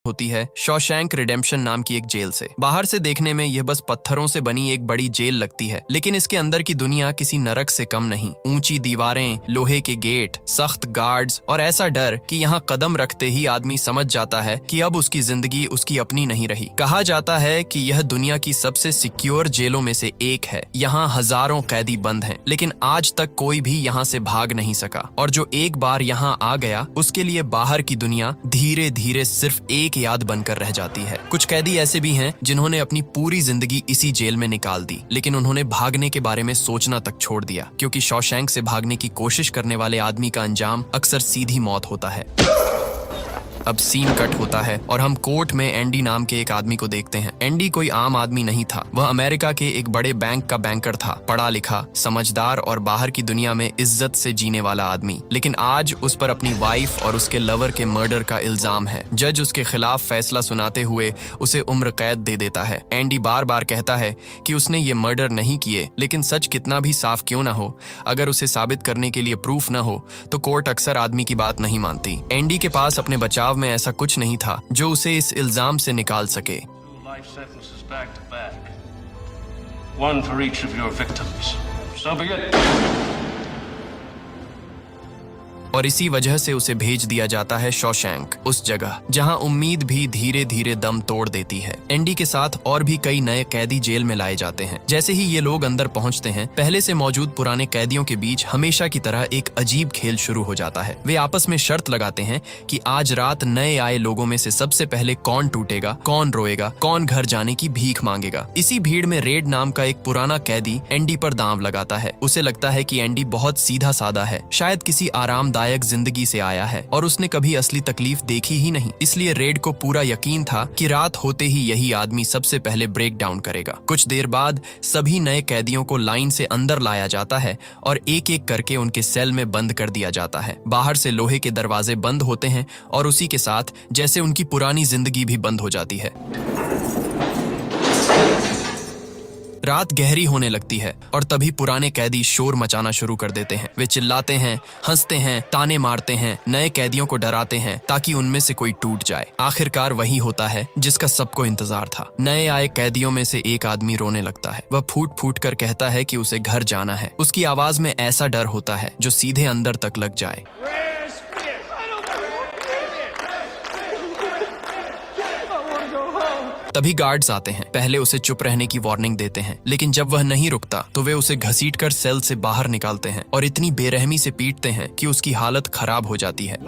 होती है Shawshank redemption नाम की एक जेल से। बाहर से देखने में यह बस पत्थरों से बनी एक बड़ी जेल लगती है, लेकिन इसके अंदर की दुनिया किसी नरक से कम नहीं। ऊंची दीवारें, लोहे के गेट, सख्त गार्ड्स और ऐसा डर कि यहाँ कदम रखते ही आदमी समझ जाता है कि अब उसकी जिंदगी उसकी अपनी नहीं रही। कहा जाता है कि यह दुनिया की सबसे सिक्योर जेलों में से एक है। यहाँ हजारों कैदी बंद हैं, लेकिन आज तक कोई भी यहाँ से भाग नहीं सका। और जो एक बार यहाँ आ गया, उसके लिए बाहर की दुनिया धीरे धीरे सिर्फ एक याद बनकर रह जाती है। कुछ कैदी ऐसे भी हैं जिन्होंने अपनी पूरी जिंदगी इसी जेल में निकाल दी, लेकिन उन्होंने भागने के बारे में सोचना तक छोड़ दिया, क्योंकि शॉशैंक से भागने की कोशिश करने वाले आदमी का अंजाम अक्सर सीधी मौत होता है। अब सीन कट होता है और हम कोर्ट में एंडी नाम के एक आदमी को देखते हैं। एंडी कोई आम आदमी नहीं था, वह अमेरिका के एक बड़े बैंक का बैंकर था, पढ़ा लिखा, समझदार और बाहर की दुनिया में इज्जत से जीने वाला आदमी। लेकिन आज उस पर अपनी वाइफ और उसके लवर के मर्डर का इल्जाम है। जज उसके खिलाफ फैसला सुनाते हुए उसे उम्र कैद दे देता है। एंडी बार बार कहता है कि उसने ये मर्डर नहीं किए, लेकिन सच कितना भी साफ क्यों ना हो, अगर उसे साबित करने के लिए प्रूफ न हो तो कोर्ट अक्सर आदमी की बात नहीं मानती। एंडी के पास अपने बचाव में ऐसा कुछ नहीं था जो उसे इस इल्जाम से निकाल सके। One for each of your victims. So be it. और इसी वजह से उसे भेज दिया जाता है शॉशैंक, उस जगह जहां उम्मीद भी धीरे धीरे दम तोड़ देती है। एंडी के साथ और भी कई नए कैदी जेल में लाए जाते हैं। जैसे ही ये लोग अंदर पहुंचते हैं, पहले से मौजूद पुराने कैदियों के बीच हमेशा की तरह एक अजीब खेल शुरू हो जाता है। वे आपस में शर्त लगाते हैं कि आज रात नए आए लोगों में से सबसे पहले कौन टूटेगा, कौन रोएगा, कौन घर जाने की भीख मांगेगा। इसी भीड़ में रेड नाम का एक पुराना कैदी एंडी पर दांव लगाता है। उसे लगता है कि एंडी बहुत सीधा साधा है, शायद किसी आरामदायक जिंदगी से आया है और उसने कभी असली तकलीफ देखी ही नहीं। इसलिए रेड को पूरा यकीन था कि रात होते ही यही आदमी सबसे पहले ब्रेक डाउन करेगा। कुछ देर बाद सभी नए कैदियों को लाइन से अंदर लाया जाता है और एक एक करके उनके सेल में बंद कर दिया जाता है। बाहर से लोहे के दरवाजे बंद होते हैं और उसी के साथ जैसे उनकी पुरानी जिंदगी भी बंद हो जाती है। रात गहरी होने लगती है और तभी पुराने कैदी शोर मचाना शुरू कर देते हैं। वे चिल्लाते हैं, हंसते हैं, ताने मारते हैं, नए कैदियों को डराते हैं ताकि उनमें से कोई टूट जाए। आखिरकार वही होता है जिसका सबको इंतजार था। नए आए कैदियों में से एक आदमी रोने लगता है। वह फूट फूट कर कहता है कि उसे घर जाना है। उसकी आवाज में ऐसा डर होता है जो सीधे अंदर तक लग जाए। तभी गार्ड्स आते हैं। पहले उसे चुप रहने की वार्निंग देते हैं, लेकिन जब वह नहीं रुकता तो वे उसे घसीटकर सेल से बाहर निकालते हैं और इतनी बेरहमी से पीटते हैं कि उसकी हालत खराब हो जाती है।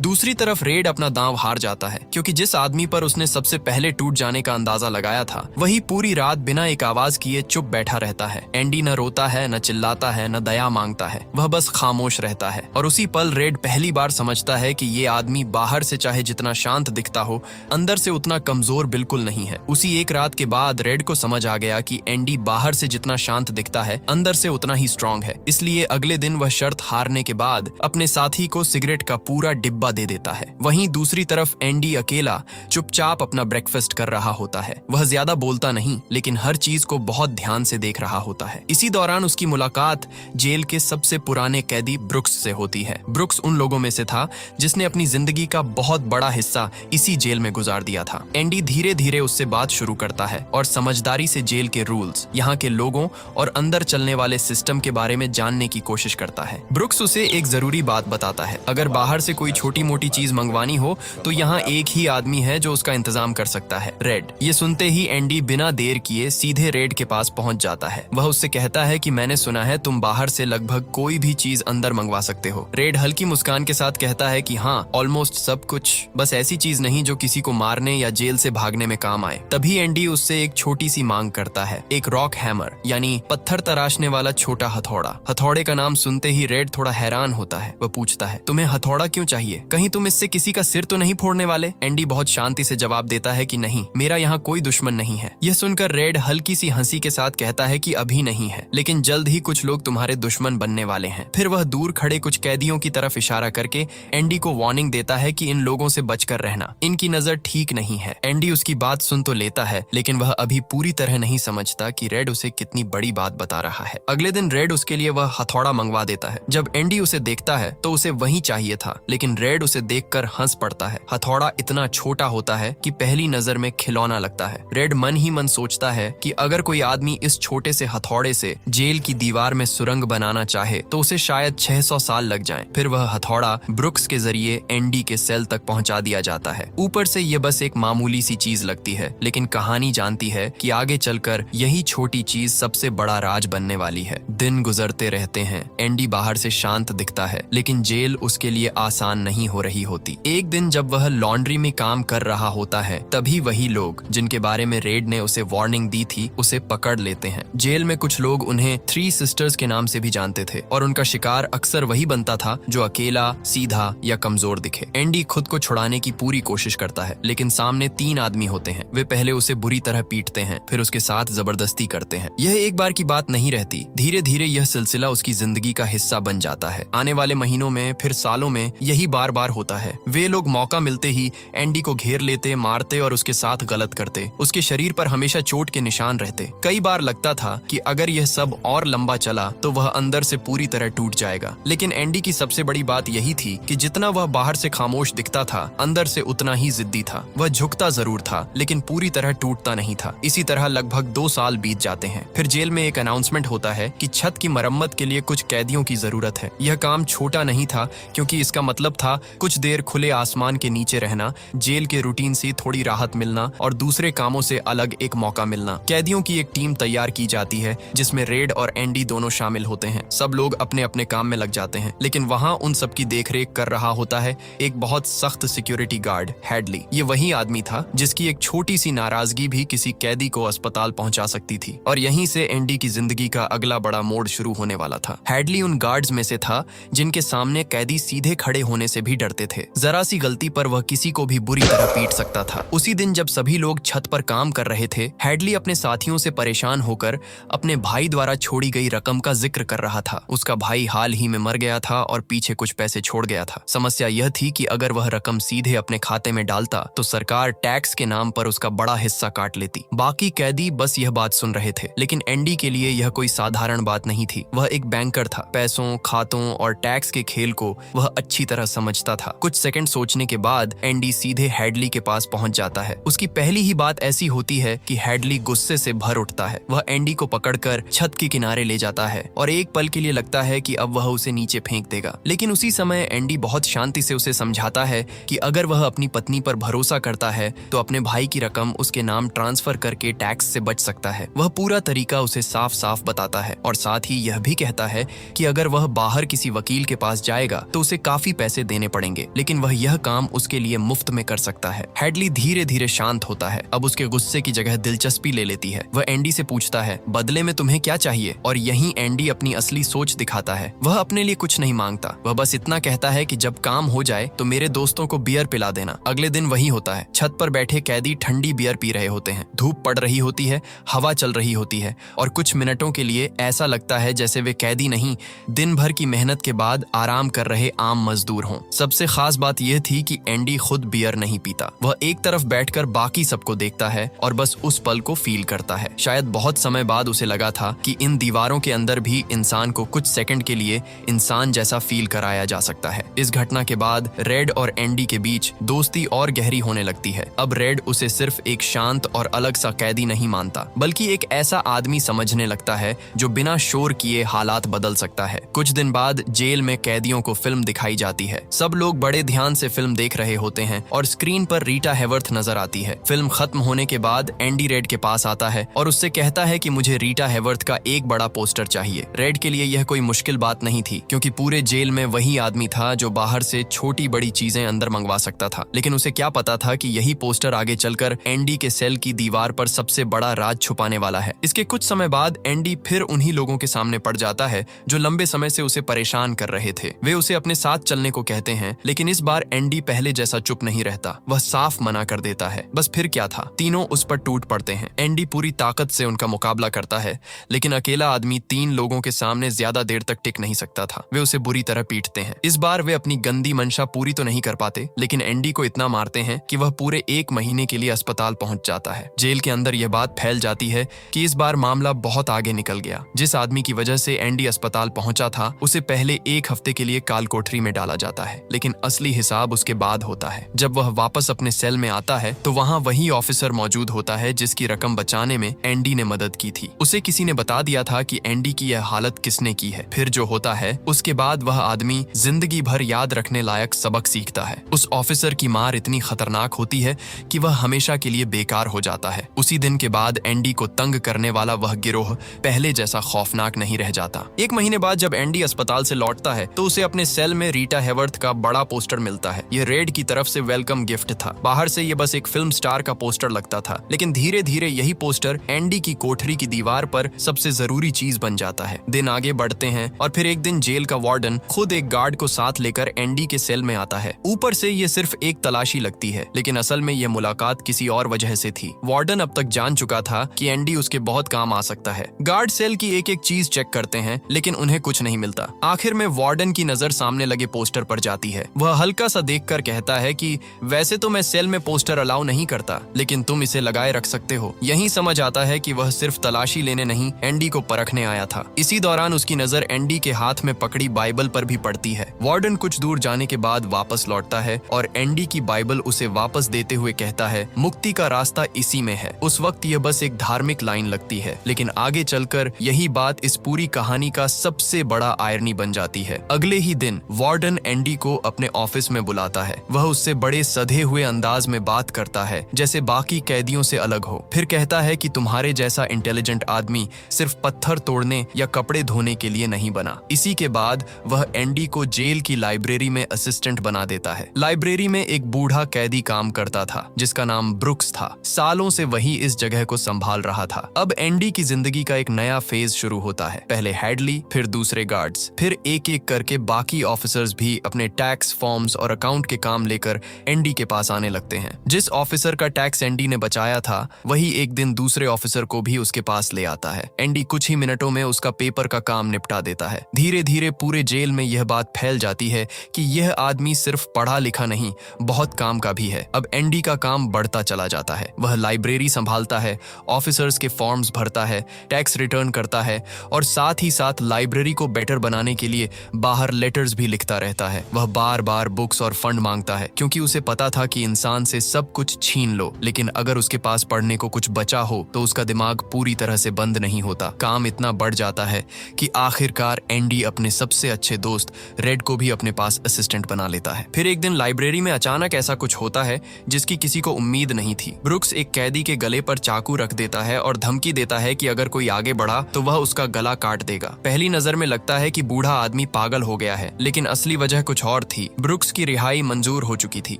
दूसरी तरफ रेड अपना दांव हार जाता है, क्योंकि जिस आदमी पर उसने सबसे पहले टूट जाने का अंदाजा लगाया था, वही पूरी रात बिना एक आवाज किए चुप बैठा रहता है। एंडी न रोता है, न चिल्लाता है, न दया मांगता है, वह बस खामोश रहता है। और उसी पल रेड पहली बार समझता है कि ये आदमी बाहर से चाहे जितना शांत दिखता हो, अंदर से उतना कमजोर बिल्कुल नहीं है। उसी एक रात के बाद रेड को समझ आ गया कि एंडी बाहर से जितना शांत दिखता है, अंदर से उतना ही स्ट्रांग है। इसलिए अगले दिन वह शर्त हारने के बाद अपने साथी को सिगरेट का पूरा डिब्बा दे देता है। वहीं दूसरी तरफ एंडी अकेला चुपचाप अपना ब्रेकफास्ट कर रहा होता है। वह ज्यादा बोलता नहीं, लेकिन हर चीज को बहुत ध्यान से देख रहा होता है। इसी दौरान उसकी मुलाकात जेल के सबसे पुराने कैदी ब्रुक्स से होती है। ब्रुक्स उन लोगों में से था जिसने अपनी जिंदगी का बहुत बड़ा हिस्सा इसी जेल में गुजार दिया था। एंडी धीरे धीरे उससे बात शुरू करता है और समझदारी से जेल के रूल्स, यहाँ के लोगों और अंदर चलने वाले सिस्टम के बारे में जानने की कोशिश करता है। ब्रुक्स उसे एक जरूरी बात बताता है, अगर बाहर से कोई छोटी मोटी चीज मंगवानी हो तो यहाँ एक ही आदमी है जो उसका इंतजाम कर सकता है, रेड। ये सुनते ही एंडी बिना देर किए सीधे रेड के पास पहुंच जाता है। वह उससे कहता है कि मैंने सुना है तुम बाहर से लगभग कोई भी चीज अंदर मंगवा सकते हो। रेड हल्की मुस्कान के साथ कहता है कि हाँ, ऑलमोस्ट सब कुछ, बस ऐसी चीज नहीं जो किसी को मारने या जेल से भागने में काम आए। तभी एंडी उससे एक छोटी सी मांग करता है, एक रॉक हैमर, यानी पत्थर तराशने वाला छोटा हथौड़ा। हथौड़े का नाम सुनते ही रेड थोड़ा हैरान होता है। वह पूछता है, तुम्हें हथौड़ा क्यों चाहिए? कहीं तुम इससे किसी का सिर तो नहीं फोड़ने वाले? एंडी बहुत शांति से जवाब देता है कि नहीं, मेरा यहाँ कोई दुश्मन नहीं है। यह सुनकर रेड हल्की सी हंसी के साथ कहता है कि अभी नहीं है, लेकिन जल्द ही कुछ लोग तुम्हारे दुश्मन बनने वाले हैं। फिर वह दूर खड़े कुछ कैदियों की तरफ इशारा करके एंडी को वार्निंग देता है कि इन लोगों से बचकर रहना, इनकी नजर ठीक नहीं है। एंडी उसकी बात सुन तो लेता है, लेकिन वह अभी पूरी तरह नहीं समझता कि रेड उसे कितनी बड़ी बात बता रहा है। अगले दिन रेड उसके लिए वह हथौड़ा मंगवा देता है। जब एंडी उसे देखता है तो उसे वही चाहिए था, लेकिन रेड उसे देखकर हंस पड़ता है। हथौड़ा इतना छोटा होता है कि पहली नजर में खिलौना लगता है। रेड मन ही मन सोचता है कि अगर कोई आदमी इस छोटे से हथौड़े से जेल की दीवार में सुरंग बनाना चाहे तो उसे शायद 600 साल लग जाएं। फिर वह हथौड़ा ब्रुक्स के जरिए एंडी के सेल तक पहुंचा दिया जाता है। ऊपर से यह बस एक मामूली सी चीज लगती है, लेकिन कहानी जानती है कि आगे चलकर यही छोटी चीज सबसे बड़ा राज बनने वाली है। दिन गुजरते रहते हैं। एंडी बाहर से शांत दिखता है, लेकिन जेल उसके लिए आसान नहीं हो रही होती। एक दिन जब वह लॉन्ड्री में काम कर रहा होता है, तभी वही लोग जिनके बारे में रेड ने उसे वार्निंग दी थी उसे पकड़ लेते हैं। जेल में कुछ लोग उन्हें 3 सिस्टर्स के नाम से भी जानते थे और उनका शिकार अक्सर वही बनता था जो अकेला, सीधा या कमजोर दिखे। एंडी खुद को छुड़ाने की पूरी कोशिश करता है, लेकिन सामने 3 आदमी होते हैं। वे पहले उसे बुरी तरह पीटते हैं, फिर उसके साथ जबरदस्ती करते हैं। यह एक बार की बात नहीं रहती। धीरे धीरे यह सिलसिला उसकी जिंदगी का हिस्सा बन जाता है। आने वाले महीनों में, फिर सालों में यही बार बार होता है। वे लोग मौका मिलते ही एंडी को घेर लेते, मारते और उसके साथ गलत करते। उसके शरीर पर हमेशा चोट के निशान रहते। कई बार लगता था कि अगर यह सब और लंबा चला तो वह अंदर से पूरी तरह टूट जाएगा। लेकिन एंडी की सबसे बड़ी बात यही थी कि जितना वह बाहर से खामोश दिखता था, अंदर से उतना ही जिद्दी था। वह झुकता जरूर था, लेकिन पूरी तरह टूटता नहीं था। इसी तरह लगभग 2 साल बीत जाते हैं। फिर जेल में एक अनाउंसमेंट होता है कि छत की मरम्मत के लिए कुछ कैदियों की जरूरत है। यह काम छोटा नहीं था, क्योंकि इसका मतलब था कुछ देर खुले आसमान के नीचे रहना, जेल के रूटीन से थोड़ी राहत मिलना और दूसरे कामों से अलग एक मौका मिलना। कैदियों की एक टीम तैयार की जाती है जिसमें रेड और एंडी दोनों शामिल होते हैं। सब लोग अपने अपने काम में लग जाते हैं, लेकिन वहाँ उन सबकी देखरेख कर रहा होता है एक बहुत सख्त सिक्योरिटी गार्ड, हैडली। ये वही आदमी था जिसकी एक छोटी सी नाराजगी भी किसी कैदी को अस्पताल पहुंचा सकती थी, और यहीं से एंडी की जिंदगी का अगला बड़ा मोड़ शुरू होने वाला था। हैडली उन गार्ड्स में से था जिनके सामने कैदी सीधे खड़े होने से भी डरते थे। जरा सी गलती पर वह किसी को भी बुरी तरह पीट सकता था। उसी दिन जब सभी लोग छत पर काम कर रहे थे, हैडली अपने साथियों से परेशान होकर अपने भाई द्वारा छोड़ी गई रकम का जिक्र कर रहा था। उसका भाई हाल ही में मर गया था और पीछे कुछ पैसे छोड़ गया था। समस्या यह थी कि अगर वह रकम सीधे अपने खाते में डालता तो सरकार टैक्स के नाम पर उसका बड़ा हिस्सा काट लेती। बाकी कैदी बस यह बात सुन रहे थे, लेकिन एंडी के लिए यह कोई साधारण बात नहीं थी। वह एक बैंकर था। पैसों, खातों और टैक्स के खेल को वह अच्छी तरह समझता था। कुछ सेकंड सोचने के बाद एंडी सीधे हैडली के पास पहुंच जाता है। उसकी पहली ही बात ऐसी होती है कि हैडली गुस्से से भर उठता है। वह एंडी को पकड़कर छत के किनारे ले जाता है और एक पल के लिए लगता है कि अब वह उसे नीचे फेंक देगा, लेकिन उसी समय एंडी बहुत शांति से उसे समझाता है कि अगर वह अपनी पत्नी पर भरोसा करता है तो अपने भाई की रकम उसके नाम ट्रांसफर करके टैक्स से बच सकता है। वह पूरा तरीका उसे साफ साफ बताता है और साथ ही यह भी कहता है कि अगर वह बाहर किसी वकील के पास जाएगा तो उसे काफी पैसे देने पड़ेंगे, लेकिन वह यह काम उसके लिए मुफ्त में कर सकता है। हैडली धीरे धीरे शांत होता है। अब उसके गुस्से की जगह दिलचस्पी ले लेती है। वह एंडी से पूछता है, बदले में तुम्हें क्या चाहिए? और यहीं एंडी अपनी असली सोच दिखाता है। वह अपने लिए कुछ नहीं मांगता। वह बस इतना कहता है कि जब काम हो जाए तो मेरे दोस्तों को बियर पिला देना। अगले दिन वही होता है। छत पर बैठे कैदी ठंडी बियर पी रहे होते हैं। धूप पड़ रही होती है, हवा चल रही होती है और कुछ मिनटों के लिए ऐसा लगता है जैसे वे कैदी नहीं, दिन भर की मेहनत के बाद आराम कर रहे आम मजदूर हों। सबसे खास बात यह थी कि एंडी खुद बियर नहीं पीता। वह एक तरफ बैठकर बाकी सबको देखता है और बस उस पल को फील करता है। शायद बहुत समय बाद उसे लगा था कि इन दीवारों के अंदर भी इंसान को कुछ सेकंड के लिए इंसान जैसा फील कराया जा सकता है। इस घटना के बाद रेड और एंडी के बीच दोस्ती और गहरी होने लगती है। अब रेड उसे सिर्फ एक शांत और अलग सा कैदी नहीं मानता, बल्कि एक ऐसा आदमी समझने लगता है जो बिना शोर किए हालात बदल सकता है। कुछ दिन बाद जेल में कैदियों को फिल्म दिखाई जाती है। सब लोग बड़े ध्यान से फिल्म देख रहे होते हैं और स्क्रीन पर रीटा हैवर्थ नजर आती है। फिल्म खत्म होने के बाद एंडी रेड के पास आता है और उससे कहता है कि मुझे रीटा हैवर्थ का एक बड़ा पोस्टर चाहिए। रेड के लिए यह कोई मुश्किल बात नहीं थी, क्योंकि पूरे जेल में वही आदमी था जो बाहर से छोटी बड़ी चीजें अंदर मंगवा सकता था। लेकिन उसे क्या पता था कि यही पोस्टर आगे चलकर एंडी के सेल की दीवार पर सबसे बड़ा राज छुपाने वाला है। इसके कुछ समय बाद एंडी फिर उन्हीं लोगों के सामने पड़ जाता है जो लंबे समय से उसे परेशान कर रहे थे। वे उसे अपने साथ चलने को कहते हैं, हैं, लेकिन इस बार एंडी पहले जैसा चुप नहीं रहता। वह साफ मना कर देता है। बस फिर क्या था, तीनों उस पर टूट पड़ते हैं। एंडी पूरी ताकत से उनका मुकाबला करता है, लेकिन अकेला आदमी 3 लोगों के सामने ज्यादा देर तक टिक नहीं सकता था। वे उसे बुरी तरह पीटते हैं। इस बार वे अपनी गंदी मंशा पूरी तो नहीं कर पाते, लेकिन एंडी को इतना मारते हैं कि वह पूरे 1 महीने के लिए अस्पताल पहुंच जाता है। जेल के अंदर यह बात फैल जाती है कि इस बार मामला बहुत आगे निकल गया। जिस आदमी की वजह से एंडी अस्पताल पहुंचा था, उसे पहले 1 हफ्ते के लिए काल कोठरी में डाला जाता है, लेकिन असली हिसाब उसके बाद होता है। जब वह वापस अपने सेल में आता है तो वहां वही ऑफिसर मौजूद होता है जिसकी रकम बचाने में एंडी ने मदद की थी। उसे किसी ने बता दिया था कि एंडी की यह हालत किसने की है। फिर जो होता है उसके बाद वह आदमी जिंदगी भर याद रखने लायक सबक सीखता है। उस ऑफिसर की मार इतनी खतरनाक होती है कि वह हमेशा के लिए बेकार हो जाता है। उसी दिन के बाद एंडी को तंग करने वाला वह गिरोह पहले जैसा खौफनाक नहीं रह जाता। 1 महीने बाद जब एंडी अस्पताल से लौटता है तो उसे अपने सेल में रीटा हैवर्थ का बड़ा पोस्टर मिलता है। यह रेड की तरफ से वेलकम गिफ्ट था। बाहर से यह बस एक फिल्म स्टार का पोस्टर लगता था, लेकिन धीरे धीरे यही पोस्टर एंडी की कोठरी की दीवार पर सबसे जरूरी चीज बन जाता है। दिन आगे बढ़ते हैं और फिर एक दिन जेल का वार्डन खुद एक गार्ड को साथ लेकर एंडी के सेल में आता है। ऊपर से ये सिर्फ एक तलाशी लगती है, लेकिन असल में यह मुलाकात किसी और वजह से थी। वार्डन अब तक जान चुका था कि एंडी उसके बहुत काम आ सकता है। गार्ड सेल की एक एक चीज चेक करते हैं, लेकिन उन्हें कुछ नहीं मिलता। आखिर में वार्डन की नजर सामने लगे पोस्टर पर जाती है। वह हल्का सा देखकर कहता है कि वैसे तो मैं सेल में पोस्टर अलाउ नहीं करता, लेकिन तुम इसे लगाए रख सकते हो। यहीं समझ आता है कि वह सिर्फ तलाशी लेने नहीं, एंडी को परखने आया था। इसी दौरान उसकी नजर एंडी के हाथ में पकड़ी बाइबल पर भी पड़ती है। वार्डन कुछ दूर जाने के बाद वापस लौटता है और एंडी की बाइबल उसे वापस देते हुए कहता है, मुक्ति का रास्ता इसी में है। उस वक्त यह बस एक धार्मिक लाइन लगती है, लेकिन आगे चलकर यही बात इस पूरी कहानी का सबसे बड़ा आयरनी बन जाती है। अगले ही दिन वार्डन एंडी को अपने ऑफिस में बुलाता है। वह उससे बड़े सधे हुए अंदाज में बात करता है, जैसे बाकी कैदियों से अलग हो। फिर कहता है कि तुम्हारे जैसा इंटेलिजेंट आदमी सिर्फ पत्थर तोड़ने या कपड़े धोने के लिए नहीं बना। इसी के बाद वह एंडी को जेल की लाइब्रेरी में असिस्टेंट बना देता है। लाइब्रेरी में एक बूढ़ा कैदी काम करता था जिसका नाम ब्रुक्स था। सालों से वही इस जगह को संभाल रहा था। अब एंडी की जिंदगी का एक नया फेज शुरू होता है। पहले हैडली, फिर दूसरे गार्ड्स, फिर एक एक करके बाकी ऑफिसर्स भी अपने टैक्स फॉर्म्स और अकाउंट के काम लेकर एंडी के पास आने लगते हैं। जिस ऑफिसर का टैक्स एंडी ने बचाया था, वही एक दिन दूसरे ऑफिसर को भी उसके पास ले आता है। एंडी कुछ ही मिनटों में उसका पेपर का काम निपटा देता है। धीरे धीरे पूरे जेल में यह बात फैल जाती है कि यह आदमी सिर्फ पढ़ा लिखा नहीं, बहुत काम का भी है। अब एंडी का काम बढ़ता चला जाता है। वह लाइब्रेरी संभालता है, ऑफिसर्स के फॉर्म्स भरता है, टैक्स रिटर्न करता है और साथ ही साथ लाइब्रेरी को बेटर बनाने के लिए बाहर लेटर्स भी लिखता रहता है। वह बार बार बुक्स और फंड मांगता है, क्योंकि उसे पता था कि इंसान से सब कुछ छीन लो, लेकिन अगर उसके पास पढ़ने को कुछ बचा हो तो उसका दिमाग पूरी तरह से बंद नहीं होता। काम इतना बढ़ जाता है कि आखिरकार एंडी अपने सबसे अच्छे दोस्त रेड को भी अपने पास असिस्टेंट बना लेता है। फिर एक दिन लाइब्रेरी में अचानक ऐसा कुछ होता है जिसकी किसी को उम्मीद नहीं थी। ब्रुक्स एक कैदी के गले पर चाकू रख देता है और धमकी देता है कि अगर कोई आगे बढ़ा तो वह उसका गला काट देगा। पहली नजर में लगता है कि बूढ़ा आदमी पागल हो गया है, लेकिन असली वजह कुछ और थी। ब्रुक्स की रिहाई मंजूर हो चुकी थी।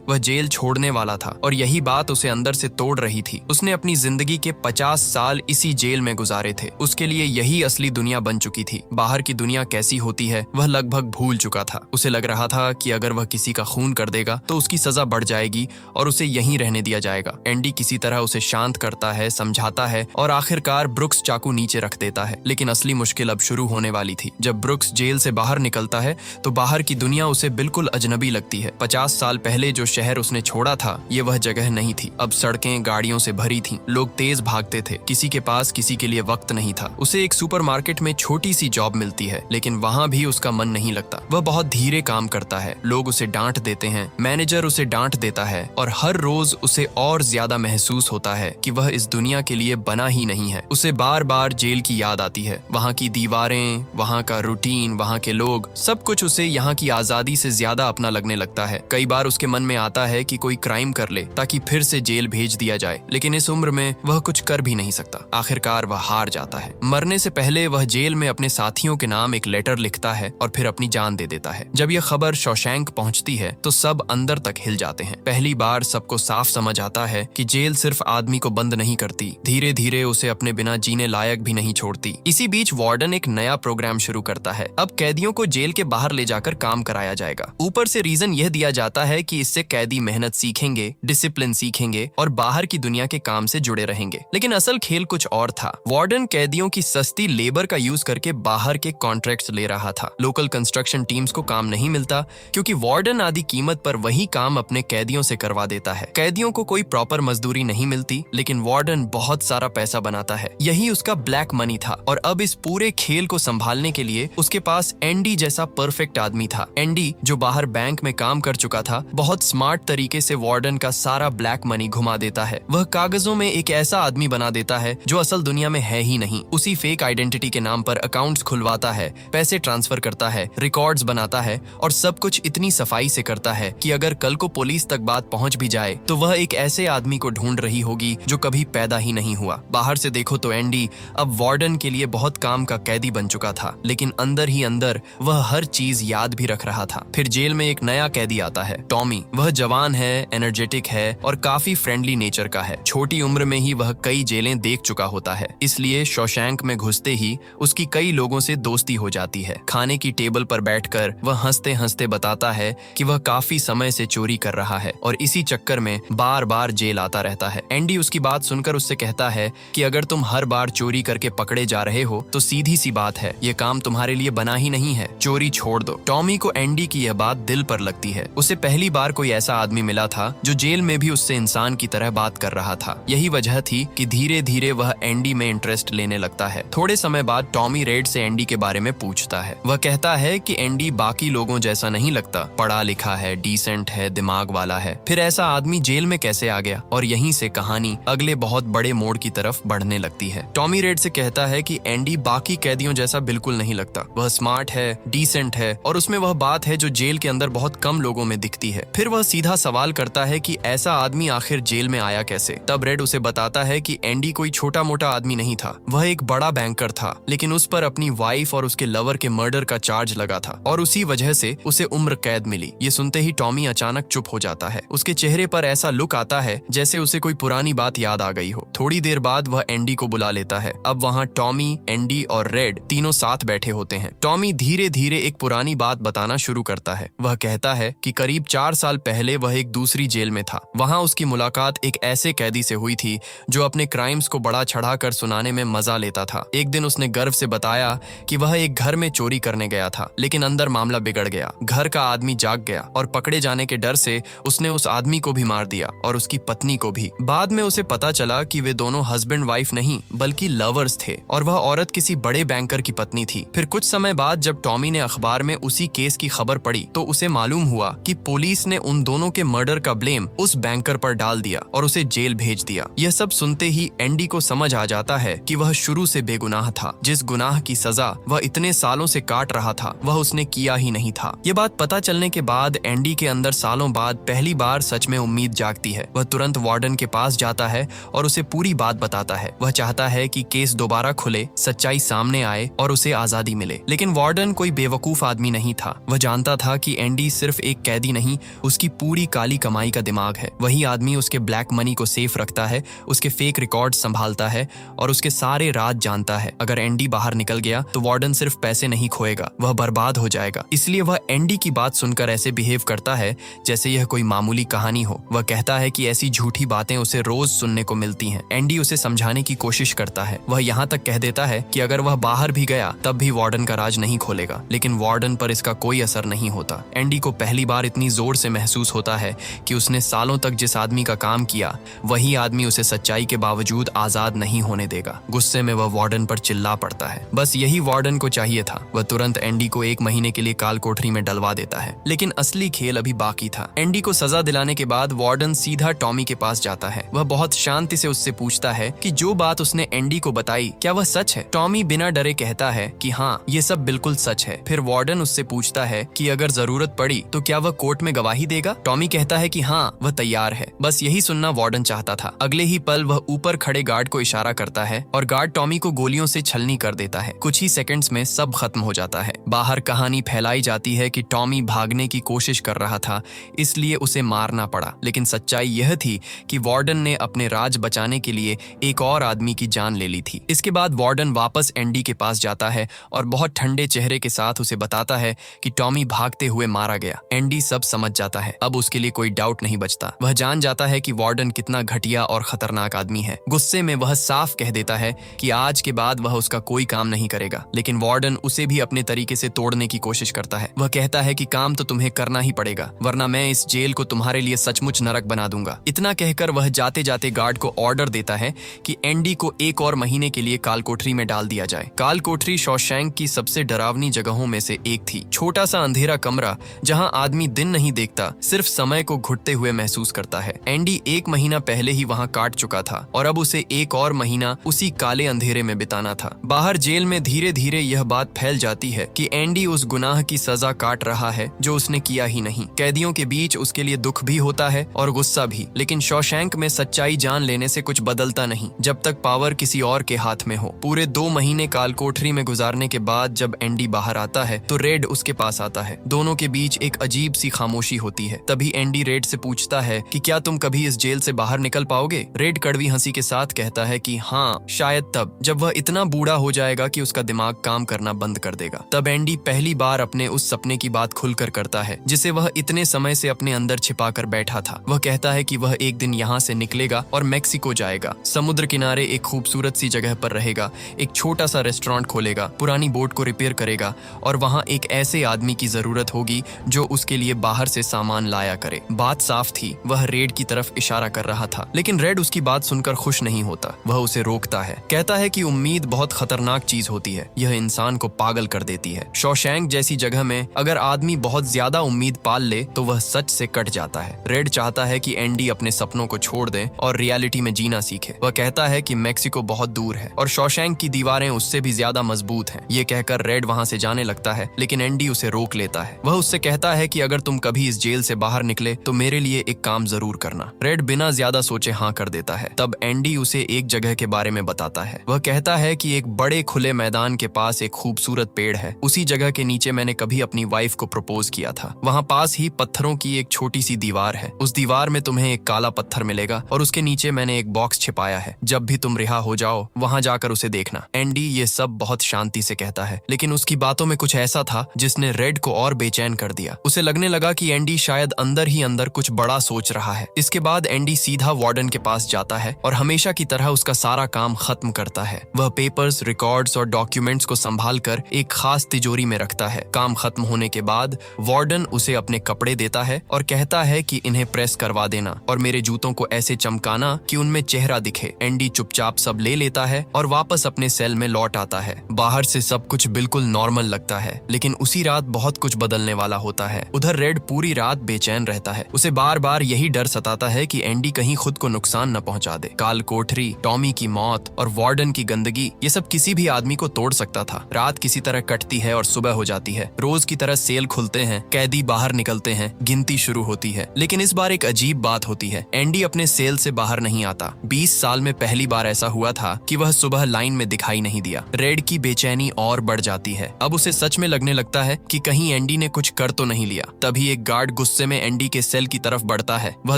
वह जेल छोड़ने वाला था और यही बात उसे अंदर से तोड़ रही थी। उसने अपनी जिंदगी के 50 साल इसी जेल में गुजारे थे। उसके लिए यही असली दुनिया बन चुकी थी। बाहर की दुनिया कैसी होती है वह लगभग भूल चुका था। उसे लग रहा था कि अगर वह किसी का खून कर देगा तो उसकी सजा बढ़ जाएगी और उसे यहीं रहने दिया जाएगा। एंडी किसी तरह उसे शांत करता है, समझाता है और आखिरकार ब्रुक्स चाकू नीचे रख देता है। लेकिन असली मुश्किल अब शुरू होने वाली थी। जब ब्रुक्स जेल से बाहर निकलता है तो बाहर की दुनिया उसे बिल्कुल अजनबी लगती है। 50 साल पहले जो शहर उसने छोड़ा था, ये वह जगह नहीं थी। अब सड़कें गाड़ियों से भरी थीं, लोग तेज भागते थे, किसी के पास किसी के लिए वक्त नहीं था। उसे एक सुपरमार्केट में छोटी सी जॉब मिलती है, लेकिन वहाँ भी उसका मन नहीं लगता। वह बहुत धीरे काम करता है, लोग उसे डांट देते हैं, मैनेजर उसे डांट देता है और हर रोज उसे और ज्यादा महसूस होता है कि वह इस दुनिया के लिए बना ही नहीं है। उसे बार बार जेल की याद आती है। वहाँ की दीवारें, वहाँ का रूटीन, वहाँ के लोग, सब कुछ उसे यहाँ की आजादी से ज्यादा अपना लगने लगता है। कई बार उसके मन में आता है कि कोई क्राइम कर ले ताकि फिर से जेल भेज दिया जाए, लेकिन इस उम्र में वह कुछ कर भी नहीं सकता। आखिरकार वह हार जाता है। मरने से पहले वह जेल में अपने साथियों के नाम एक लेटर लिखता है और फिर अपनी जान दे देता है। जब यह खबर शॉशैंक पहुंचती है तो सब अंदर तक हिल जाते हैं। पहली बार सबको साफ समझ आता है कि जेल सिर्फ आदमी को बंद नहीं करती, धीरे धीरे उसे अपने बिना जीने लायक भी नहीं छोड़ती। इसी बीच वार्डन एक नया प्रोग्राम शुरू करता है। अब कैदियों को जेल के बाहर ले जाकर काम कराया जाएगा। ऊपर से रीजन यह दिया जाता है कि इससे कैदी मेहनत सीखेंगे, डिसिप्लिन सीखेंगे और बाहर की दुनिया के काम से जुड़े रहेंगे। लेकिन असल खेल कुछ और था। वार्डन कैदियों की सस्ती लेबर का यूज करके बाहर के कॉन्ट्रैक्ट्स ले रहा था। लोकल कंस्ट्रक्शन टीम्स को काम नहीं मिलता क्योंकि वार्डन आधी कीमत पर वही काम अपने कैदियों से करवा देता है। कैदियों को कोई प्रॉपर मजदूरी नहीं मिलती, लेकिन वार्डन बहुत सारा पैसा बनाता है। यही उसका ब्लैक मनी था। और अब इस पूरे खेल को संभालने के लिए उसके पास एंडी जैसा परफेक्ट आदमी था। एंडी, जो बाहर बैंक में काम कर चुका था, बहुत स्मार्ट तरीके से वार्डन का सारा ब्लैक मनी घुमा देता है। वह कागजों में एक ऐसा आदमी बना देता है जो असल दुनिया में है ही नहीं। उसी फेक आइडेंटिटी के नाम पर अकाउंट्स खुलवाता है, पैसे ट्रांसफर करता है, रिकॉर्ड्स बनाता है और सब कुछ इतनी सफाई से करता है कि अगर कल को पुलिस तक बात पहुंच भी जाए तो वह एक ऐसे आदमी को ढूंढ रही होगी जो कभी पैदा ही नहीं हुआ। बाहर से देखो तो एंडी अब वार्डन के लिए बहुत काम का कैदी बन चुका था, लेकिन अंदर ही अंदर वह हर चीज याद भी रख रहा था। फिर जेल में एक नया कैदी आता है, टॉमी। वह जवान है, एनर्जेटिक है और काफी फ्रेंडली नेचर का है। छोटी उम्र में ही वह कई जेलें देख चुका होता है, इसलिए शॉशैंक में घुसते ही उसकी कई लोगों से दोस्ती हो जाती है। खाने की टेबल पर बैठकर वह हंसते हंसते बताता है कि वह काफी समय से चोरी कर रहा है और इसी चक्कर में बार बार जेल आता रहता है। एंडी उसकी बात सुनकर उससे कहता है कि अगर तुम हर बार चोरी करके पकड़े जा रहे हो तो सीधी सी बात है, ये काम तुम्हारे लिए बना ही नहीं है, चोरी छोड़ दो। टॉमी को एंडी की यह बात दिल पर लगती है। उसे पहली बार कोई ऐसा आदमी मिला था जो जेल में भी उससे इंसान की तरह बात कर रहा था। यही वजह थी कि धीरे धीरे वह एंडी में इंटरेस्ट लेने लगता है। थोड़े समय बाद टॉमी रेड से एंडी के बारे में पूछता है। वह कहता है कि एंडी बाकी लोगों जैसा नहीं लगता, पढ़ा लिखा है, डिसेंट है, दिमाग वाला है। फिर ऐसा आदमी जेल में कैसे आ गया? और यहीं से कहानी अगले बहुत बड़े मोड़ की तरफ बढ़ने लगती है। टॉमी रेड से कहता है कि एंडी बाकी कैदियों जैसा बिल्कुल नहीं लगता। वह स्मार्ट है, डिसेंट है और उसमें वह बात है जो जेल के अंदर बहुत कम लोगों में दिखती है। फिर वह सीधा सवाल करता है कि ऐसा आदमी आखिर जेल में आया कैसे? तब रेड उसे बताता है कि एंडी कोई छोटा मोटा आदमी नहीं था, वह एक बड़ा बैंकर था, लेकिन उस पर अपनी वाइफ और उसके लवर के मर्डर का चार्ज लगा था और उसी वजह से उसे उम्र कैद मिली। ये सुनते ही टॉमी अचानक चुप हो जाता है। उसके चेहरे पर ऐसा लुक आता है जैसे उसे कोई पुरानी बात याद आ गई हो। थोड़ी देर बाद वह एंडी को बुला लेता है। अब वहाँ टॉमी, एंडी और रेड तीनों साथ बैठे होते हैं। टॉमी धीरे धीरे एक पुरानी बात बताना शुरू करता है। वह कहता है कि करीब 4 साल पहले वह एक दूसरी जेल में था। वहाँ उसकी मुलाकात एक ऐसे कैदी से हुई थी जो अपने क्राइम्स को बड़ा चढ़ाकर सुनाने में मजा लेता था। एक दिन उसने गर्व से बताया कि वह एक घर में चोरी करने गया था, लेकिन अंदर मामला बिगड़ गया। घर का आदमी जाग गया और पकड़े जाने के डर से उसने उस आदमी को भी मार दिया और उसकी पत्नी को भी। बाद में उसे पता चला कि वे दोनों हस्बैंड वाइफ नहीं बल्कि लवर्स थे और वह औरत किसी बड़े बैंकर की पत्नी थी। फिर कुछ समय बाद जब टॉमी ने अखबार में उसी केस की खबर पढ़ी तो उसे मालूम हुआ कि पुलिस ने उन दोनों के मर्डर का ब्लेम उस बैंकर पर डाल दिया और उसे जेल भेज दिया। यह सब सुनते ही एंडी को समझ आ जाता है कि वह शुरू से बेगुनाह था। जिस गुनाह की सजा वह इतने सालों से काट रहा था वह उसने किया ही नहीं था। यह बात पता चलने के बाद एंडी के अंदर सालों बाद पहली बार सच में उम्मीद जागती है। वह तुरंत वार्डन के पास जाता है और उसे पूरी बात बताता है। वह चाहता है कि केस दोबारा खुले, सच्चाई सामने आए और उसे आजादी मिले। लेकिन वार्डन कोई बेवकूफ आदमी नहीं था। वह जानता था कि एंडी सिर्फ एक कैदी नहीं, उसकी पूरी काली कमाई का दिमाग है। वही आदमी उसके ब्लैक मनी को सेफ रखता है, उसके फेक रिकॉर्ड संभालता है और उसके सारे राज जानता है। अगर एंडी बाहर निकल गया तो वार्डन सिर्फ पैसे नहीं खोएगा, वह बर्बाद हो जाएगा। इसलिए वह एंडी की बात सुनकर ऐसे बिहेव करता है जैसे यह कोई मामूली कहानी हो। वह कहता है कि ऐसी झूठी बातें उसे रोज सुनने को मिलती हैं। एंडी उसे समझाने की कोशिश करता है। वह यहाँ तक कह देता है कि अगर वह बाहर भी गया तब भी वार्डन का राज नहीं खोलेगा, लेकिन वार्डन पर इसका कोई असर नहीं होता। एंडी को पहली बार इतनी जोर से महसूस होता है कि उसने सालों तक जिस आदमी का काम किया वही आदमी उसे सच्चाई के बावजूद आजाद नहीं होने देगा। गुस्से में वह वार्डन पर चिल्ला पड़ता है। बस यही वार्डन को चाहिए था। वह तुरंत एंडी को 1 महीने के लिए काल कोठरी में डलवा देता है। लेकिन असली खेल अभी बाकी था। एंडी को सजा दिलाने के बाद वार्डन सीधा टॉमी के पास जाता है। वह बहुत शांति से उससे पूछता है कि जो बात उसने एंडी को बताई क्या वह सच है। टॉमी बिना डरे कहता है कि हाँ, ये सब बिल्कुल सच है। फिर वार्डन उससे पूछता है कि अगर जरूरत पड़ी तो क्या वह कोर्ट में गवाही देगा। टॉमी कहता है कि हाँ, वह तैयार है। बस यही सुनना वार्डन चाहता था। अगले ही पल वह ऊपर खड़े गार्ड को इशारा करता है और गार्ड टॉमी को गोलियों से छलनी कर देता है। कुछ ही सेकंड्स में सब खत्म हो जाता है। बाहर कहानी फैलाई जाती है कि टॉमी भागने की कोशिश कर रहा था, इसलिए उसे मारना पड़ा। लेकिन सच्चाई यह थी कि वार्डन ने अपने राज बचाने के लिए एक और आदमी की जान ले ली थी। इसके बाद वार्डन वापस एंडी के पास जाता है और बहुत ठंडे चेहरे के साथ उसे बताता है कि टॉमी भाग फेंकते हुए मारा गया। एंडी सब समझ जाता है। अब उसके लिए कोई डाउट नहीं बचता। वह जान जाता है कि वार्डन कितना घटिया और खतरनाक आदमी है। गुस्से में वह साफ कह देता है कि आज के बाद वह उसका कोई काम नहीं करेगा, लेकिन वार्डन उसे भी अपने तरीके से तोड़ने की कोशिश करता है। वह कहता है कि काम तो तुम्हें करना ही पड़ेगा, वरना मैं इस जेल को तुम्हारे लिए सचमुच नरक बना दूंगा। इतना कहकर वह जाते जाते गार्ड को ऑर्डर देता है कि एंडी को 1 और महीने के लिए काल कोठरी में डाल दिया जाए। काल कोठरी शॉशैंक की सबसे डरावनी जगहों में से एक थी। छोटा सा अंधेरा कमरा जहां आदमी दिन नहीं देखता, सिर्फ समय को घुटते हुए महसूस करता है। एंडी 1 महीना पहले ही वहां काट चुका था और अब उसे 1 और महीना उसी काले अंधेरे में बिताना था। बाहर जेल में धीरे धीरे यह बात फैल जाती है कि एंडी उस गुनाह की सजा काट रहा है जो उसने किया ही नहीं। कैदियों के बीच उसके लिए दुख भी होता है और गुस्सा भी, लेकिन शॉशैंक में सच्चाई जान लेने से कुछ बदलता नहीं जब तक पावर किसी और के हाथ में हो। पूरे 2 महीने काल कोठरी में गुजारने के बाद जब एंडी बाहर आता है तो रेड उसके पास आता है। दोनों के बीच एक अजीब सी खामोशी होती है। तभी एंडी रेड से पूछता है कि क्या तुम कभी इस जेल से बाहर निकल पाओगे? रेड कड़वी हंसी के साथ कहता है कि हाँ, शायद तब जब वह इतना बूढ़ा हो जाएगा कि उसका दिमाग काम करना बंद कर देगा। तब एंडी पहली बार अपने उस सपने की बात खुलकर करता है जिसे वह इतने समय से अपने अंदर छिपा कर बैठा था। वह कहता है कि वह एक दिन यहाँ से निकलेगा और मैक्सिको जाएगा, समुद्र किनारे एक खूबसूरत सी जगह पर रहेगा, एक छोटा सा रेस्टोरेंट खोलेगा, पुरानी बोट को रिपेयर करेगा और वहाँ एक ऐसे आदमी की जरूरत होगी जो उसके लिए बाहर से सामान लाया करे। बात साफ थी, वह रेड की तरफ इशारा कर रहा था, लेकिन रेड उसकी बात सुनकर खुश नहीं होता। वह उसे रोकता है, कहता है कि उम्मीद बहुत खतरनाक चीज होती है, यह इंसान को पागल कर देती है। शॉशैंक जैसी जगह में अगर आदमी बहुत ज्यादा उम्मीद पाल ले तो वह सच से कट जाता है। रेड चाहता है कि एंडी अपने सपनों को छोड़ दे और रियलिटी में जीना सीखे। वह कहता है कि मैक्सिको बहुत दूर है और शॉशैंक की दीवारें उससे भी ज्यादा मजबूत हैं। ये कहकर रेड वहां से जाने लगता है, लेकिन एंडी उसे रोक लेता है। वह उससे कहता है कि अगर तुम कभी इस जेल से बाहर निकले तो मेरे लिए एक काम जरूर करना। रेड बिना ज्यादा सोचे हाँ कर देता है। तब एंडी उसे एक जगह के बारे में बताता है। वह कहता है कि एक बड़े खुले मैदान के पास एक खूबसूरत पेड़ है, उसी जगह के नीचे मैंने कभी अपनी वाइफ को प्रपोज किया था। वहाँ पास ही पत्थरों की एक छोटी सी दीवार है, उस दीवार में तुम्हें एक काला पत्थर मिलेगा और उसके नीचे मैंने एक बॉक्स छिपाया है। जब भी तुम रिहा हो जाओ वहाँ जाकर उसे देखना। एंडी ये सब बहुत शांति से कहता है, लेकिन उसकी बातों में कुछ ऐसा था जिसने रेड को और बेचैन कर दिया। उसे लगने लगा कि एंडी शायद अंदर ही अंदर कुछ बड़ा सोच रहा है। इसके बाद एंडी सीधा वार्डन के पास जाता है और हमेशा की तरह उसका सारा काम खत्म करता है। वह पेपर्स, रिकॉर्ड्स और डॉक्यूमेंट्स को संभाल कर एक खास तिजोरी में रखता है। काम खत्म होने के बाद वार्डन उसे अपने कपड़े देता है और कहता है कि इन्हें प्रेस करवा देना और मेरे जूतों को ऐसे चमकाना कि उनमें चेहरा दिखे। एंडी चुपचाप सब ले लेता है और वापस अपने सेल में लौट आता है। बाहर से सब कुछ बिल्कुल नॉर्मल लगता है, लेकिन उसी रात बहुत कुछ बदलने वाला होता है। उधर रेड पूरी रात बेचैन रहता है। उसे बार बार यही डर सताता है कि एंडी कहीं खुद को नुकसान न पहुंचा दे। काल कोठरी, टॉमी की मौत और वार्डन की गंदगी, ये सब किसी भी आदमी को तोड़ सकता था। रात किसी तरह कटती है और सुबह हो जाती है। रोज की तरह सेल खुलते हैं, कैदी बाहर निकलते हैं, गिनती शुरू होती है। लेकिन इस बार एक अजीब बात होती है, एंडी अपने सेल से बाहर नहीं आता। 20 साल में पहली बार ऐसा हुआ था कि वह सुबह लाइन में दिखाई नहीं दिया। रेड की बेचैनी और बढ़ जाती है। अब उसे सच में लगने लगता है कि कहीं एंडी ने कुछ कर तो नहीं लिया। तभी एक गार्ड गुस्से में एंडी के सेल की तरफ बढ़ता है। वह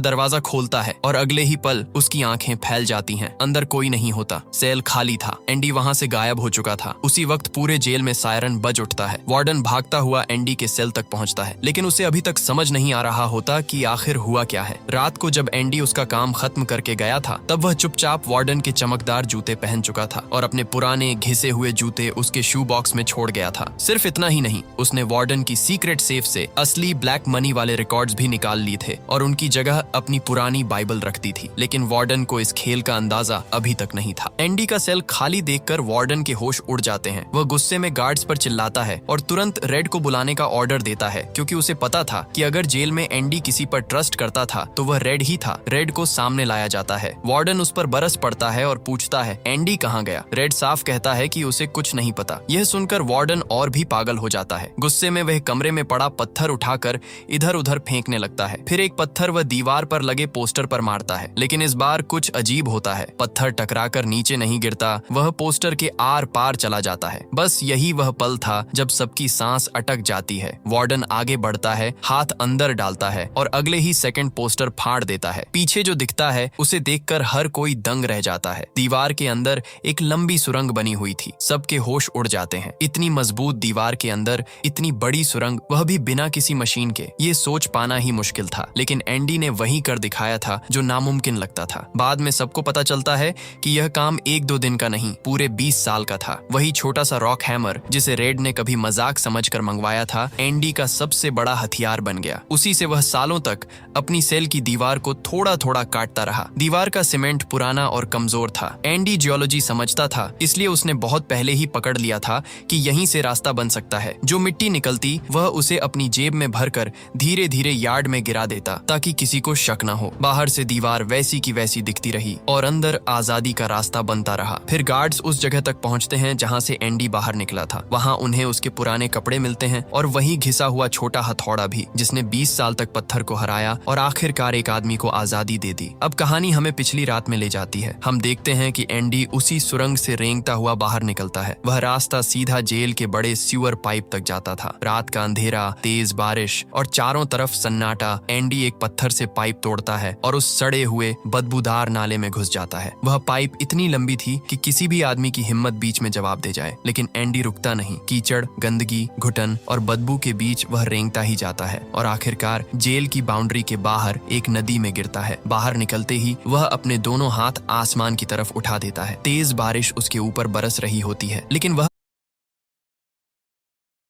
दरवाजा खोलता है और अगले ही पल उसकी आंखें फैल जाती हैं। अंदर कोई नहीं होता, सेल खाली था। एंडी वहां से गायब हो चुका था। उसी वक्त पूरे जेल में सायरन बज उठता है। वार्डन भागता हुआ एंडी के सेल तक पहुंचता है, लेकिन उसे अभी तक समझ नहीं आ रहा होता कि आखिर हुआ क्या है। रात को जब एंडी उसका काम खत्म करके गया था तब वह चुपचाप वार्डन के चमकदार जूते पहन चुका था और अपने पुराने घिसे हुए जूते उसके शू बॉक्स में छोड़ गया था। सिर्फ इतना ही नहीं, उसने वार्डन की सीक्रेट सेफ से असली ब्लैक मनी वाले रिकॉर्ड्स भी निकाल लिए थे और उनकी जगह अपनी पुरानी बाइबल रख दी थी। लेकिन वार्डन को इस खेल का अंदाजा अभी तक नहीं था। एंडी का सेल खाली देखकर वार्डन के होश उड़ जाते हैं। वह गुस्से में गार्ड्स पर चिल्लाता है और तुरंत रेड को बुलाने का ऑर्डर देता है, क्योंकि उसे पता था कि अगर जेल में एंडी किसी पर ट्रस्ट करता था तो वह रेड ही था। रेड को सामने लाया जाता है। वार्डन उस पर बरस पड़ता है और पूछता है, एंडी कहाँ गया? रेड साफ कहता है कि उसे कुछ नहीं पता। यह सुनकर वार्डन और भी पागल हो जाता है। गुस्से में वह कमरे में पड़ा पत्थर उठाकर इधर उधर फेंकने लगता है। फिर एक पत्थर वह दीवार पर लगे पोस्टर पर मारता है, लेकिन इस बार कुछ अजीब होता है। पत्थर टकराकर नीचे नहीं गिरता, वह पोस्टर के आर पार चला जाता है। बस यही वह पल था जब सबकी सांस अटक जाती है। वार्डन आगे बढ़ता है, हाथ अंदर डालता है और अगले ही सेकंड पोस्टर फाड़ देता है। पीछे जो दिखता है उसे देखकर हर कोई दंग रह जाता है। दीवार के अंदर एक लंबी सुरंग बनी हुई थी। सबके होश उड़ जाते हैं। इतनी मजबूत दीवार के अंदर इतनी बड़ी सुरंग सुरंग, वह भी बिना किसी मशीन के। ये सोच पाना ही मुश्किल था, लेकिन एंडी ने वही कर दिखाया था जो नामुमकिन लगता था। बाद में सबको पता चलता है कि यह काम 1-2 दिन का नहीं, पूरे 20 साल का था। वही छोटा सा रॉक हैमर जिसे रेड ने कभी मजाक समझकर मंगवाया था, एंडी का सबसे बड़ा हथियार बन गया। उसी से वह सालों तक अपनी सेल की दीवार को थोड़ा थोड़ा काटता रहा। दीवार का सीमेंट पुराना और कमजोर था। एंडी जियोलॉजी समझता था, इसलिए उसने बहुत पहले ही पकड़ लिया था कि यहीं से रास्ता बन सकता है। जो मिट्टी निकलती वह उसे अपनी जेब में भरकर धीरे धीरे यार्ड में गिरा देता, ताकि किसी को शक न हो। बाहर से दीवार वैसी की वैसी दिखती रही और अंदर आजादी का रास्ता बनता रहा। फिर गार्ड्स उस जगह तक पहुंचते हैं जहां से एंडी बाहर निकला था। वहां उन्हें उसके पुराने कपड़े मिलते हैं और वही घिसा हुआ छोटा हथौड़ा भी, जिसने 20 साल तक पत्थर को हराया और आखिरकार एक आदमी को आजादी दे दी। अब कहानी हमें पिछली रात में ले जाती है। हम देखते हैं कि एंडी उसी सुरंग से रेंगता हुआ बाहर निकलता है। वह रास्ता सीधा जेल के बड़े सीवर पाइप तक जाता था। रात का अंधेरा, तेज बारिश और चारों तरफ सन्नाटा। एंडी एक पत्थर से पाइप तोड़ता है और उस सड़े हुए बदबूदार नाले में घुस जाता है। वह पाइप इतनी लंबी थी कि किसी भी आदमी की हिम्मत बीच में जवाब दे जाए, लेकिन एंडी रुकता नहीं। कीचड़, गंदगी, घुटन और बदबू के बीच वह रेंगता ही जाता है और आखिरकार जेल की बाउंड्री के बाहर एक नदी में गिरता है। बाहर निकलते ही वह अपने दोनों हाथ आसमान की तरफ उठा देता है। तेज बारिश उसके ऊपर बरस रही होती है, लेकिन वह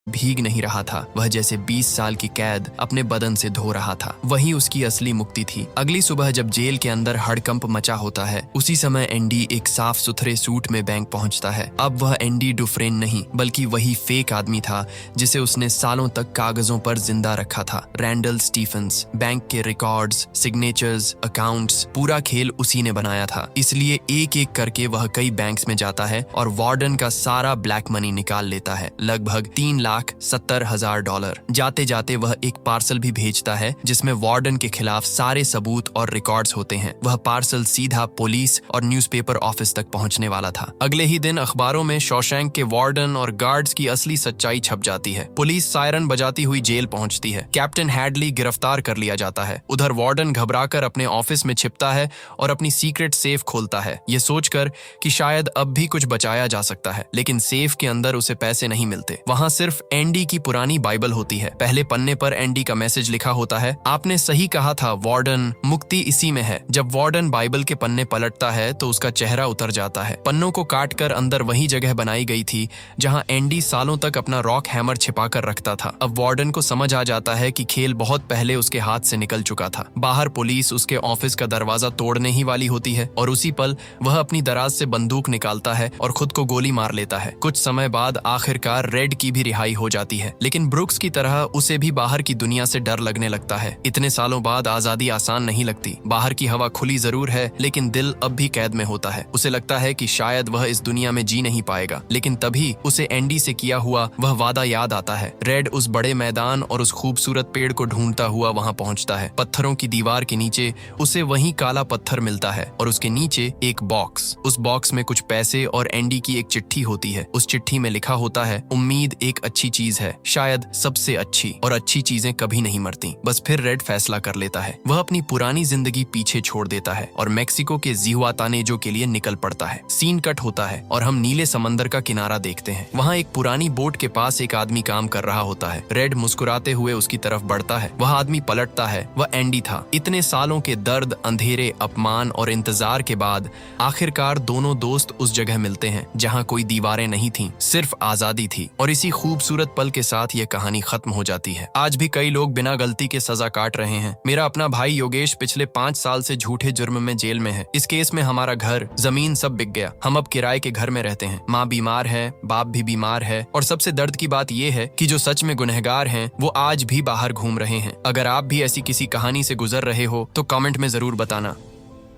भीग नहीं रहा था। वह जैसे 20 साल की कैद अपने बदन से धो रहा था। वही उसकी असली मुक्ति थी। अगली सुबह जब जेल के अंदर हड़कंप मचा होता है, उसी समय एंडी एक साफ सुथरे सूट में बैंक पहुंचता है। अब वह एंडी डुफ्रेन नहीं, बल्कि वही फेक आदमी था जिसे उसने सालों तक कागजों पर जिंदा रखा था। Randall Stephens. बैंक के रिकॉर्ड्स, सिग्नेचर्स, अकाउंट्स, पूरा खेल उसी ने बनाया था। इसलिए एक एक करके वह कई बैंक्स में जाता है और वार्डन का सारा ब्लैक मनी निकाल लेता है, लगभग $3,70,000। जाते जाते वह एक पार्सल भी भेजता है जिसमें वार्डन के खिलाफ सारे सबूत और रिकॉर्ड्स होते हैं। वह पार्सल सीधा पुलिस और न्यूज़पेपर ऑफिस तक पहुंचने वाला था। अगले ही दिन अखबारों में शॉशैंक के वार्डन और गार्ड्स की असली सच्चाई छप जाती है। पुलिस सायरन बजाती हुई जेल पहुंचती है। कैप्टन हैडली गिरफ्तार कर लिया जाता है। उधर वार्डन घबराकर अपने ऑफिस में छिपता है और अपनी सीक्रेट सेफ खोलता है, ये सोचकर कि शायद अब भी कुछ बचाया जा सकता है। लेकिन सेफ के अंदर उसे पैसे नहीं मिलते। वहां सिर्फ एंडी की पुरानी बाइबल होती है। पहले पन्ने पर एंडी का मैसेज लिखा होता है, आपने सही कहा था वार्डन, मुक्ति इसी में है। जब वार्डन बाइबल के पन्ने पलटता है तो उसका चेहरा उतर जाता है। पन्नों को काटकर अंदर वही जगह बनाई गई थी जहां एंडी सालों तक अपना रॉक हैमर छिपाकर रखता था। अब वार्डन को समझ आ जाता है कि खेल बहुत पहले उसके हाथ से निकल चुका था। बाहर पुलिस उसके ऑफिस का दरवाजा तोड़ने ही वाली होती है और उसी पल वह अपनी दराज से बंदूक निकालता है और खुद को गोली मार लेता है। कुछ समय बाद आखिरकार रेड की भी रिहाई हो जाती है, लेकिन ब्रुक्स की तरह उसे भी बाहर की दुनिया से डर लगने लगता है। इतने सालों बाद आजादी आसान नहीं लगती। बाहर की हवा खुली जरूर है, लेकिन दिल अब भी कैद में होता है। उसे लगता है कि शायद वह इस दुनिया में जी नहीं पाएगा, लेकिन तभी उसे एंडी से किया हुआ वह वादा याद आता है। रेड उस बड़े मैदान और उस खूबसूरत पेड़ को ढूंढता हुआ वहां पहुंचता है। पत्थरों की दीवार के नीचे उसे वही काला पत्थर मिलता है और उसके नीचे एक बॉक्स। उस बॉक्स में कुछ पैसे और एंडी की एक चिट्ठी होती है। उस चिट्ठी में लिखा होता है, उम्मीद एक अच्छी चीज है, शायद सबसे अच्छी, और अच्छी चीजें कभी नहीं मरती। बस फिर रेड फैसला कर लेता है। वह अपनी पुरानी जिंदगी पीछे छोड़ देता है और मेक्सिको के जिहुआतानेजो के लिए निकल पड़ता है। सीन कट होता है और हम नीले समंदर का किनारा देखते हैं। वहाँ एक पुरानी बोट के पास एक आदमी काम कर रहा होता है। रेड मुस्कुराते हुए उसकी तरफ बढ़ता है। वह आदमी पलटता है। वह एंडी था। इतने सालों के दर्द, अंधेरे, अपमान और इंतजार के बाद आखिरकार दोनों दोस्त उस जगह मिलते हैं जहाँ कोई दीवारें नहीं थी, सिर्फ आजादी थी। और इसी खूबसूरत पल के साथ ये कहानी खत्म हो जाती है। आज भी कई लोग बिना गलती के सजा काट रहे हैं। मेरा अपना भाई योगेश पिछले 5 साल से झूठे जुर्म में जेल में है। इस केस में हमारा घर, जमीन सब बिक गया। हम अब किराए के घर में रहते हैं। माँ बीमार है, बाप भी बीमार है, और सबसे दर्द की बात यह है कि जो सच में गुनहगार हैं वो आज भी बाहर घूम रहे हैं। अगर आप भी ऐसी किसी कहानी से गुजर रहे हो तो कमेंट में जरूर बताना।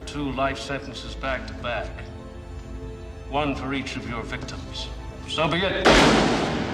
2 life sentences back to back. One for each of your victims. So be it.